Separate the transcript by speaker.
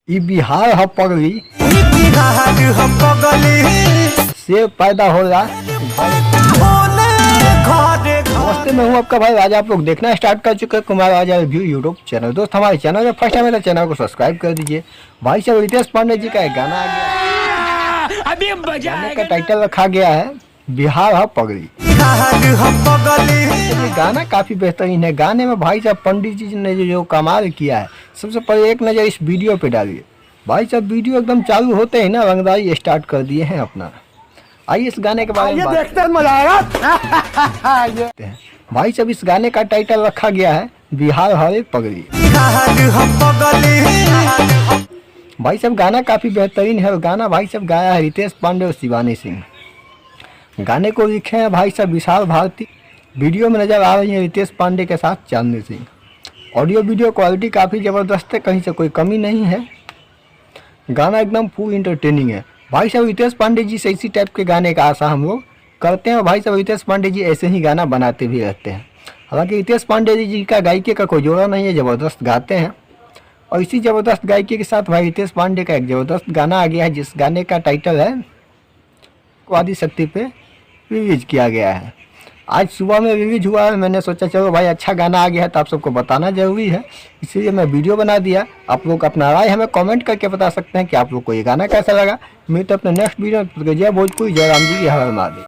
Speaker 1: ई बिहार ह पगली से पैदा हो रहा। नमस्ते, मैं हूं आपका भाई राजा। आप लोग देखना स्टार्ट कर चुके हैं कुमार राजा रिव्यू यूट्यूब चैनल। दोस्त हमारे चैनल में फर्स्ट टाइम है तो चैनल को सब्सक्राइब कर दीजिए। भाई साहब रितेश पांडे जी का एक गाना आ गया, अभी गाने का टाइटल रखा गया है बिहार ह पगली। ये गाना काफी बेहतरीन है। गाने में भाई साहब पंडित जी ने जो कमाल किया है, सबसे पहले एक नज़र इस वीडियो पे डालिए। भाई साहब वीडियो एकदम चालू होते ही ना रंगदारी स्टार्ट कर दिए हैं अपना। आइए इस गाने के बारे में देखते हैं, मजा आएगा। भाई साहब इस गाने का टाइटल रखा गया है बिहार हरे पगली। भाई साहब गाना काफी बेहतरीन है। गाना भाई साहब गाया है रितेश पांडे और शिवानी सिंह। गाने को लिखे हैं भाई साहब विशाल भारती। वीडियो में नजर आ रही है रितेश पांडे के साथ चांदनी सिंह। ऑडियो वीडियो क्वालिटी काफ़ी ज़बरदस्त है, कहीं से कोई कमी नहीं है। गाना एकदम फुल इंटरटेनिंग है। भाई साहब रितेश पांडे जी से इसी टाइप के गाने का आशा हम लोग करते हैं। भाई साहब रितेश पांडे जी ऐसे ही गाना बनाते भी रहते हैं। हालांकि रितेश पांडे जी का गायकी का कोई जोड़ा नहीं है, ज़बरदस्त गाते हैं। और इसी ज़बरदस्त गायकी के साथ भाई रितेश पांडे का एक ज़बरदस्त गाना आ गया है, जिस गाने का टाइटल है आदि शक्ति पे रिलीज किया गया है। आज सुबह में रिलीज हुआ है। मैंने सोचा चलो भाई अच्छा गाना आ गया है तो आप सबको बताना जरूरी है, इसीलिए मैं वीडियो बना दिया। आप लोग अपना राय हमें कमेंट करके बता सकते हैं कि आप लोग को ये गाना कैसा लगा। मिलते अपने नेक्स्ट वीडियो में। जय भोजपुरी, जय राम जी की हर हर महादेव।